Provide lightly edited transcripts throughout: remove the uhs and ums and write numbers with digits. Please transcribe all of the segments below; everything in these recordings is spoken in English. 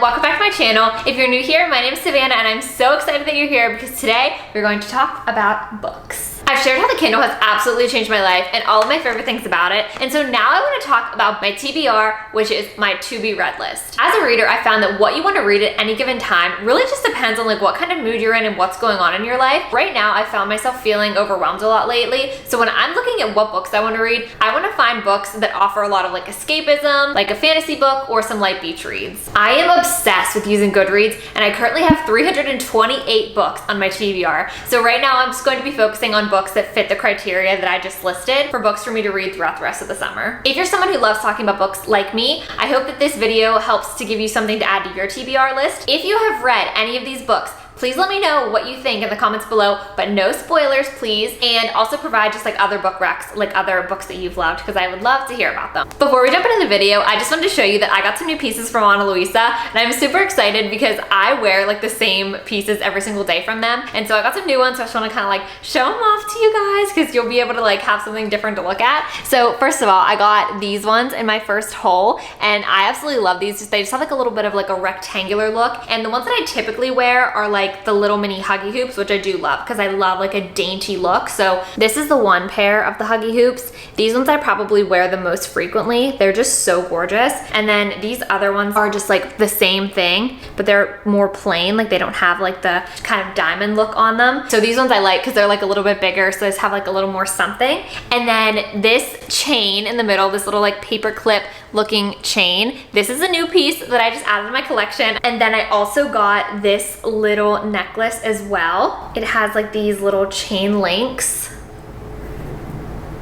welcome back to my channel. If you're new here, my name is Savannah and I'm so excited that you're here because today we're going to talk about books. I've shared how the Kindle has absolutely changed my life and all of my favorite things about it. And so now I want to talk about my TBR, which is my to be read list. As a reader, I found that what you want to read at any given time really just depends on like what kind of mood you're in and what's going on in your life. Right now, I found myself feeling overwhelmed a lot lately. So when I'm looking at what books I want to read, I want to find books that offer a lot of like escapism, like a fantasy book or some light beach reads. I am obsessed with using Goodreads and I currently have 328 books on my TBR. So right now I'm just going to be focusing on books that fit the criteria that I just listed for books for me to read throughout the rest of the summer. If you're someone who loves talking about books like me, I hope that this video helps to give you something to add to your TBR list. If you have read any of these books, please let me know what you think in the comments below, but no spoilers, please. And also provide just like other book recs, like other books that you've loved, because I would love to hear about them. Before we jump into the video, I just wanted to show you that I got some new pieces from Ana Luisa, and I'm super excited because I wear like the same pieces every single day from them. And so I got some new ones, so I just want to kind of like show them off to you guys because you'll be able to like have something different to look at. So first of all, I got these ones in my first haul, and I absolutely love these. They just have like a little bit of like a rectangular look, and the ones that I typically wear are like the little mini Huggy hoops, which I do love because I love like a dainty look. So this is the one pair of the Huggy hoops. These ones I probably wear the most frequently. They're just so gorgeous. And then these other ones are just like the same thing, but they're more plain. Like they don't have like the kind of diamond look on them. So these ones I like because they're like a little bit bigger, so they just have like a little more something. And then this chain in the middle, this little like paper clip looking chain. This is a new piece that I just added to my collection. And then I also got this little necklace as well. It has like these little chain links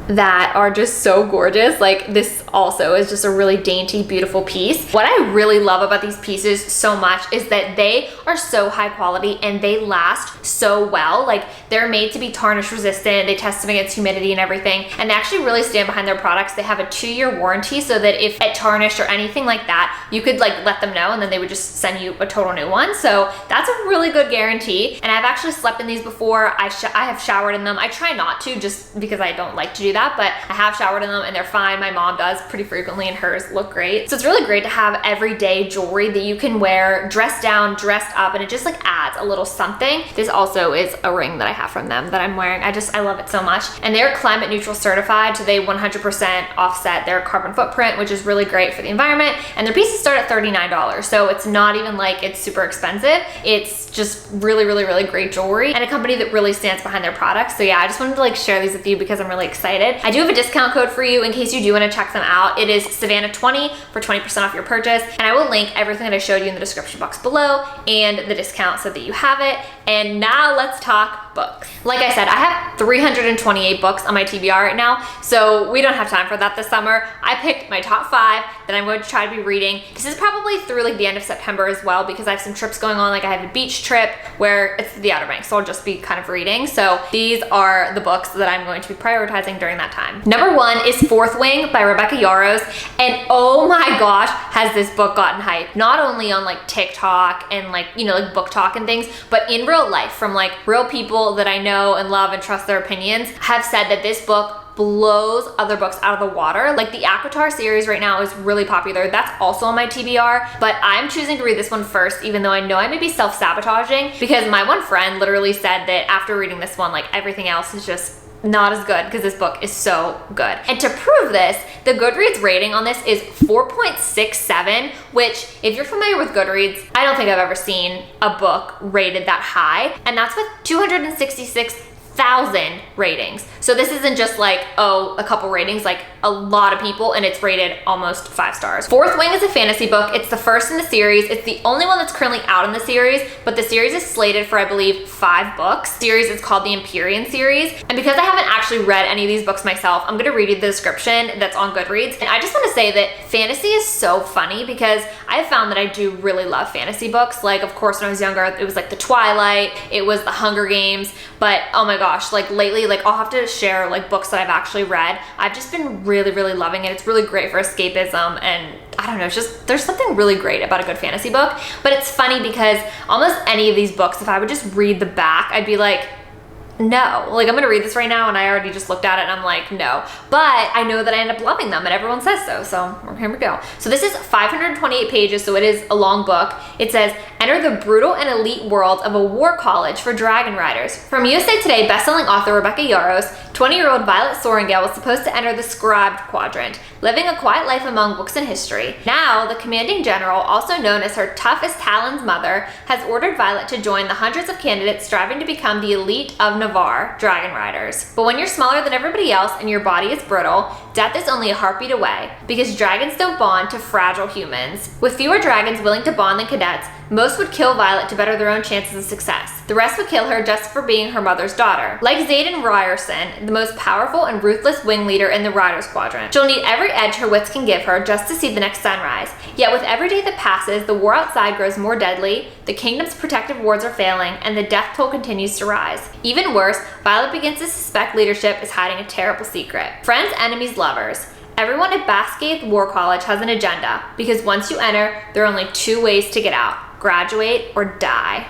that are just so gorgeous. Like this also is just a really dainty, beautiful piece. What I really love about these pieces so much is that they are so high quality and they last so well. Like they're made to be tarnish resistant. They test them against humidity and everything. And they actually really stand behind their products. They have a 2-year warranty so that if it tarnished or anything like that, you could like let them know and then they would just send you a total new one. So that's a really good guarantee. And I've actually slept in these before. I have showered in them. I try not to just because I don't like to do that, but I have showered in them and they're fine. My mom does pretty frequently and hers look great. So it's really great to have everyday jewelry that you can wear dressed down, dressed up, and it just like adds a little something. This also is a ring that I have from them that I'm wearing. I love it so much. And they're climate neutral certified, so they 100% offset their carbon footprint, which is really great for the environment. And their pieces start at $39. So it's not even like it's super expensive. It's just really, really, really great jewelry and a company that really stands behind their products. So yeah, I just wanted to like share these with you because I'm really excited. I do have a discount code for you in case you do want to check them out. It is Savannah20 for 20% off your purchase. And I will link everything that I showed you in the description box below and the discount so that you have it. And now let's talk books. Like I said, I have 328 books on my TBR right now, so we don't have time for that this summer. I picked my top 5 that I'm going to try to be reading. This is probably through like the end of September as well because I have some trips going on. Like I have a beach trip where it's the Outer Banks, so I'll just be kind of reading. So these are the books that I'm going to be prioritizing during that time. Number 1 is Fourth Wing by Rebecca Yaros, and oh my gosh, has this book gotten hype. Not only on like TikTok and like, you know, like book talk and things, but in real life from like real people that I know and love and trust their opinions have said that this book blows other books out of the water. Like the Aquatar series right now is really popular. That's also on my TBR, but I'm choosing to read this one first, even though I know I may be self-sabotaging because my one friend literally said that after reading this one, like everything else is just not as good because this book is so good. And to prove this, the Goodreads rating on this is 4.67, which if you're familiar with Goodreads, I don't think I've ever seen a book rated that high. And that's with 266,000 ratings. So this isn't just like, oh, a couple ratings, like a lot of people, and it's rated almost 5 stars. Fourth Wing is a fantasy book. It's the first in the series. It's the only one that's currently out in the series, but the series is slated for, I believe, 5 books. The series is called the Empyrean series. And because I haven't actually read any of these books myself, I'm gonna read you the description that's on Goodreads. And I just wanna say that fantasy is so funny because I've found that I do really love fantasy books. Like, of course, when I was younger, it was like the Twilight, it was the Hunger Games, but oh my gosh, like lately, like I'll have to share like books that I've actually read. I've just been really, really loving it. It's really great for escapism, and I don't know, it's just, there's something really great about a good fantasy book. But it's funny because almost any of these books, if I would just read the back, I'd be like, no. Like, I'm gonna read this right now and I already just looked at it and I'm like, no. But I know that I end up loving them and everyone says so, so here we go. So this is 528 pages, so it is a long book. It says, enter the brutal and elite world of a war college for dragon riders. From USA Today bestselling author Rebecca Yaros, 20-year-old Violet Sorrengail was supposed to enter the scribed quadrant, living a quiet life among books and history. Now, the commanding general, also known as her toughest Talon's mother, has ordered Violet to join the hundreds of candidates striving to become the elite of Navarre, dragon riders. But when you're smaller than everybody else and your body is brittle, death is only a heartbeat away, because dragons don't bond to fragile humans. With fewer dragons willing to bond than cadets, most would kill Violet to better their own chances of success. The rest would kill her just for being her mother's daughter. Like Xaden Ryerson, the most powerful and ruthless wing leader in the Riders Quadrant, she'll need every edge her wits can give her just to see the next sunrise. Yet with every day that passes, the war outside grows more deadly, the kingdom's protective wards are failing, and the death toll continues to rise. Even worse, Violet begins to suspect leadership is hiding a terrible secret. Friends, enemies, lovers. Everyone at Bascaith War College has an agenda, because once you enter, there are only two ways to get out: graduate or die.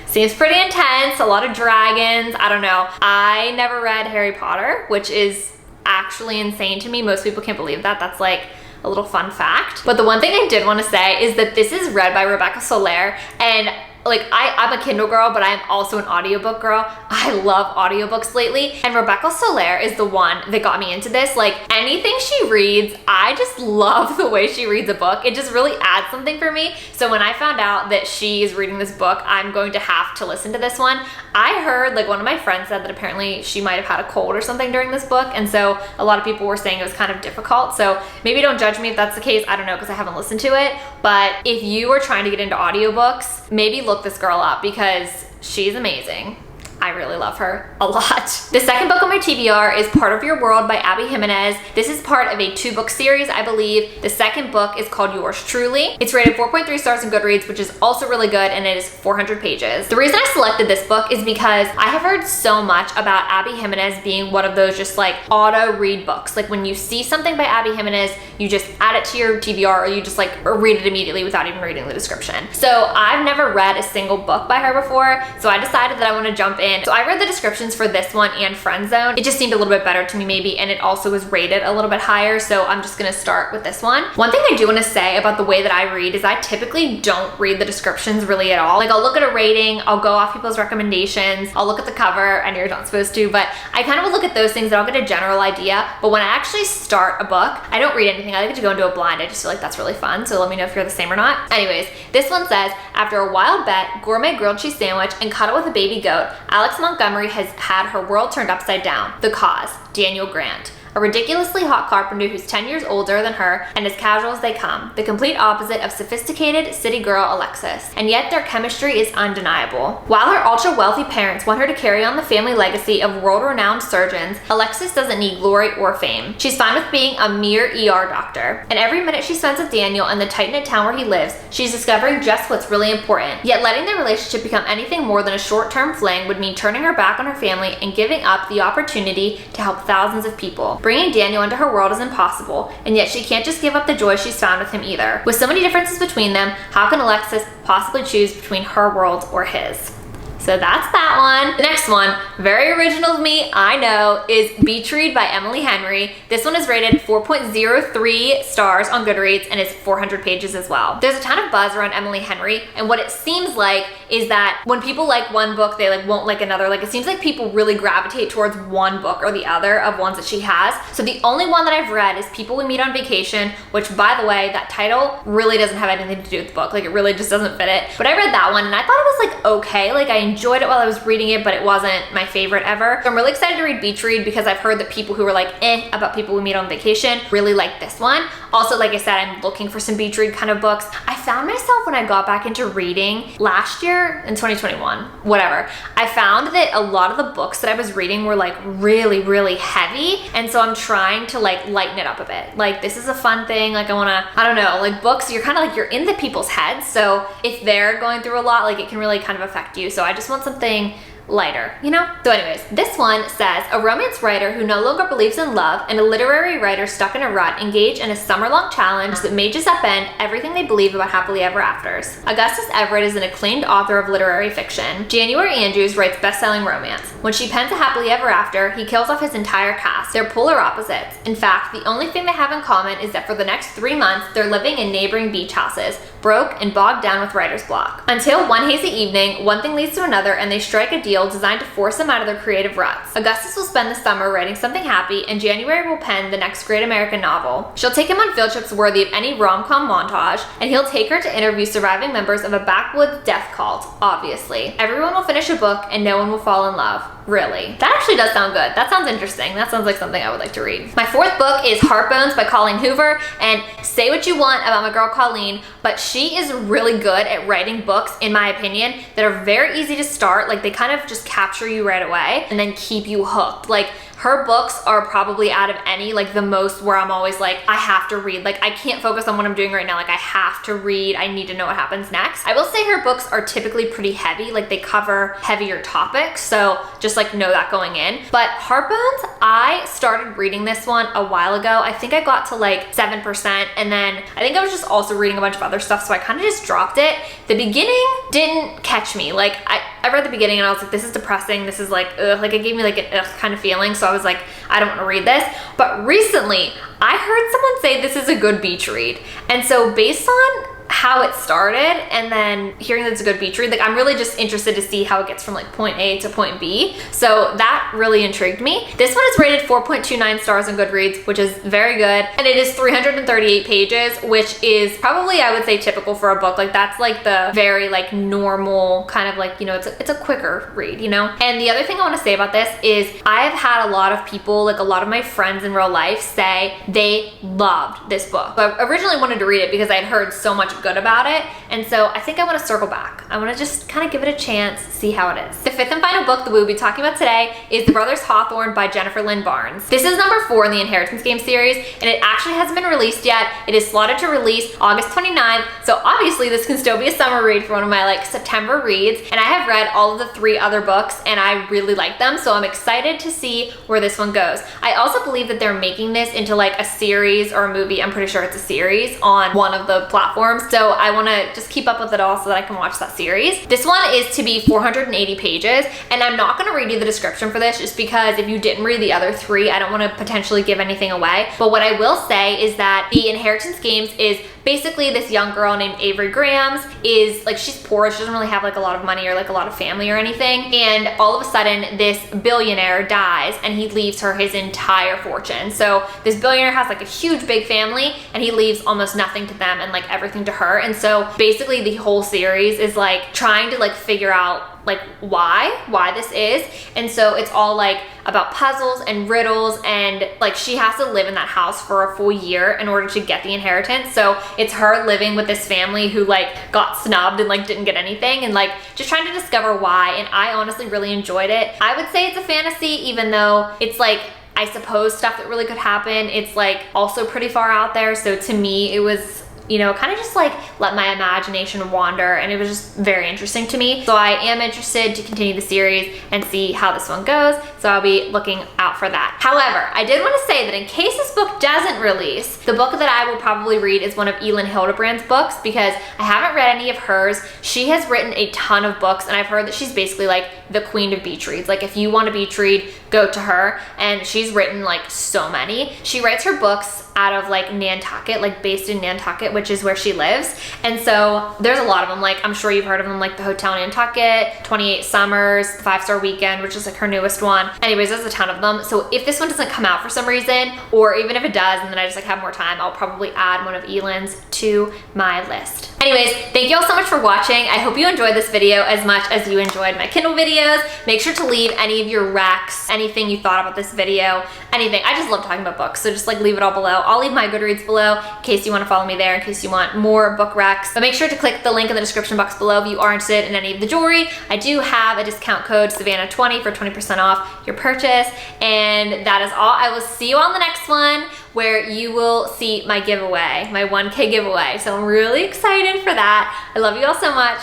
Seems pretty intense, a lot of dragons, I don't know. I never read Harry Potter, which is actually insane to me. Most people can't believe that. That's like a little fun fact. But the one thing I did want to say is that this is read by Rebecca Soler, and like I'm a Kindle girl, but I'm also an audiobook girl. I love audiobooks lately, and Rebecca Soler is the one that got me into this. Like, anything she reads, I just love the way she reads a book. It just really adds something for me. So when I found out that she is reading this book, I'm going to have to listen to this one. I heard, like, one of my friends said that apparently she might have had a cold or something during this book, and so a lot of people were saying it was kind of difficult. So maybe don't judge me if that's the case. I don't know, because I haven't listened to it. But if you are trying to get into audiobooks, maybe look this girl up, because she's amazing. I really love her a lot. The second book on my TBR is Part of Your World by Abby Jimenez. This is part of a 2-book series, I believe. The second book is called Yours Truly. It's rated 4.3 stars in Goodreads, which is also really good, and it is 400 pages. The reason I selected this book is because I have heard so much about Abby Jimenez being one of those just like auto read books. Like, when you see something by Abby Jimenez, you just add it to your TBR, or you just like read it immediately without even reading the description. So I've never read a single book by her before, so I decided that I want to jump in. So I read the descriptions for this one and Friend Zone. It just seemed a little bit better to me maybe, and it also was rated a little bit higher, so I'm just gonna start with this one. One thing I do want to say about the way that I read is I typically don't read the descriptions really at all. Like, I'll look at a rating, I'll go off people's recommendations, I'll look at the cover. I know you're not supposed to, but I kind of will look at those things and I'll get a general idea. But when I actually start a book, I don't read anything. I like to go into a blind. I just feel like that's really fun, so let me know if you're the same or not. Anyways, this one says, after a wild bet, gourmet grilled cheese sandwich, and cuddle with a baby goat, Alex Montgomery has had her world turned upside down. The cause, Daniel Grant. A ridiculously hot carpenter who's 10 years older than her and as casual as they come. The complete opposite of sophisticated city girl Alexis. And yet their chemistry is undeniable. While her ultra-wealthy parents want her to carry on the family legacy of world-renowned surgeons, Alexis doesn't need glory or fame. She's fine with being a mere ER doctor. And every minute she spends with Daniel in the tight-knit town where he lives, she's discovering just what's really important. Yet letting their relationship become anything more than a short-term fling would mean turning her back on her family and giving up the opportunity to help thousands of people. Bringing Daniel into her world is impossible, and yet she can't just give up the joy she's found with him either. With so many differences between them, how can Alexis possibly choose between her world or his? So that's that one. The next one, very original of me, I know, is Beach Read by Emily Henry. This one is rated 4.03 stars on Goodreads, and it's 400 pages as well. There's a ton of buzz around Emily Henry, and what it seems like is that when people like one book, they like won't like another. Like, it seems like people really gravitate towards one book or the other of ones that she has. So the only one that I've read is People We Meet on Vacation, which, by the way, that title really doesn't have anything to do with the book. Like, it really just doesn't fit it. But I read that one and I thought it was like okay. Like, I enjoyed it while I was reading it, but it wasn't my favorite ever. So I'm really excited to read Beach Read because I've heard that people who were like about People We Meet on Vacation really like this one. Also, like I said, I'm looking for some beach read kind of books. I found myself when I got back into reading last year in 2021, whatever, I found that a lot of the books that I was reading were like really, really heavy. And so I'm trying to like lighten it up a bit. Like, this is a fun thing. Like, I don't know, like books, you're kind of like, you're in the people's heads. So if they're going through a lot, like it can really kind of affect you. So I just want something lighter, you know? So anyways, this one says, a romance writer who no longer believes in love and a literary writer stuck in a rut engage in a summer-long challenge that may just upend everything they believe about happily ever afters. Augustus Everett is an acclaimed author of literary fiction. January Andrews writes best-selling romance. When she pens a happily ever after, he kills off his entire cast. They're polar opposites. In fact, the only thing they have in common is that for the next 3 months, they're living in neighboring beach houses, broke and bogged down with writer's block. Until one hazy evening, one thing leads to another and they strike a deal designed to force them out of their creative ruts. Augustus will spend the summer writing something happy and January will pen the next great American novel. She'll take him on field trips worthy of any rom-com montage and he'll take her to interview surviving members of a backwoods death cult, obviously. Everyone will finish a book and no one will fall in love. Really. That actually does sound good. That sounds interesting. That sounds like something I would like to read. My fourth book is Heartbones by Colleen Hoover, and say what you want about my girl Colleen, but she is really good at writing books, in my opinion, that are very easy to start. Like, they kind of just capture you right away and then keep you hooked. Like, her books are probably out of any, like, the most where I'm always like, I have to read. Like, I can't focus on what I'm doing right now. Like, I have to read. I need to know what happens next. I will say her books are typically pretty heavy. Like, they cover heavier topics. So just like know that going in. But Heartbones, I started reading this one a while ago. I think I got to like 7%. And then I think I was just also reading a bunch of other stuff. So I kind of just dropped it. The beginning didn't catch me. Like, I read the beginning and I was like, this is depressing. This is like, ugh. Like, it gave me like an ugh kind of feeling. So I was like, I don't want to read this. But recently, I heard someone say this is a good beach read. And so based on how it started and then hearing that it's a good beach read, like, I'm really just interested to see how it gets from like point A to point B. So that really intrigued me. This one is rated 4.29 stars on Goodreads, which is very good. And it is 338 pages, which is probably, I would say, typical for a book. Like, that's like the very like normal kind of like, you know, it's a quicker read, you know? And the other thing I want to say about this is I have had a lot of people, like a lot of my friends in real life, say they loved this book. But I originally wanted to read it because I had heard so much good about it, and so I think I want to circle back. I want to just kind of give it a chance, see how it is. The fifth and final book that we will be talking about today is The Brothers Hawthorne by Jennifer Lynn Barnes. This is number 4 in the Inheritance Game series, and it actually hasn't been released yet. It is slotted to release August 29th, so obviously this can still be a summer read for one of my like September reads, and I have read all of the 3 other books and I really like them, so I'm excited to see where this one goes. I also believe that they're making this into like a series or a movie. I'm pretty sure it's a series on one of the platforms. So I want to just keep up with it all so that I can watch that series. This one is to be 480 pages, and I'm not going to read you the description for this just because if you didn't read the other 3, I don't want to potentially give anything away. But what I will say is that the Inheritance Games is basically this young girl named Avery Grahams is like, she's poor, she doesn't really have like a lot of money or like a lot of family or anything, and all of a sudden this billionaire dies and he leaves her his entire fortune. So this billionaire has like a huge big family and he leaves almost nothing to them and like everything to her. And so basically the whole series is like trying to like figure out like why this is. And so it's all like about puzzles and riddles, and like she has to live in that house for a full year in order to get the inheritance. So it's her living with this family who like got snubbed and like didn't get anything, and like just trying to discover why. And I honestly really enjoyed it. I would say it's a fantasy, even though it's like, I suppose, stuff that really could happen. It's like also pretty far out there. So to me, it was, you know, kind of just like let my imagination wander, and it was just very interesting to me. So I am interested to continue the series and see how this one goes. So I'll be looking out for that. However, I did want to say that in case this book doesn't release, the book that I will probably read is one of Elin Hildebrand's books, because I haven't read any of hers. She has written a ton of books, and I've heard that she's basically like the queen of beach reads. Like, if you want a beach read, go to her. And she's written like so many. She writes her books out of like Nantucket, like based in Nantucket, which is where she lives. And so there's a lot of them. Like, I'm sure you've heard of them, like the Hotel Nantucket, 28 Summers, the 5-Star Weekend, which is like her newest one. Anyways, there's a ton of them. So if this one doesn't come out for some reason, or even if it does and then I just like have more time, I'll probably add one of Elin's to my list. Anyways, thank you all so much for watching. I hope you enjoyed this video as much as you enjoyed my Kindle videos. Make sure to leave any of your recs, anything you thought about this video, anything. I just love talking about books, so just like leave it all below. I'll leave my Goodreads below in case you want to follow me there, in case you want more book recs. But make sure to click the link in the description box below if you are interested in any of the jewelry. I do have a discount code, Savannah20, for 20% off your purchase. And that is all. I will see you on the next one, where you will see my giveaway, my 1K giveaway. So I'm really excited for that. I love you all so much.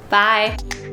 Bye.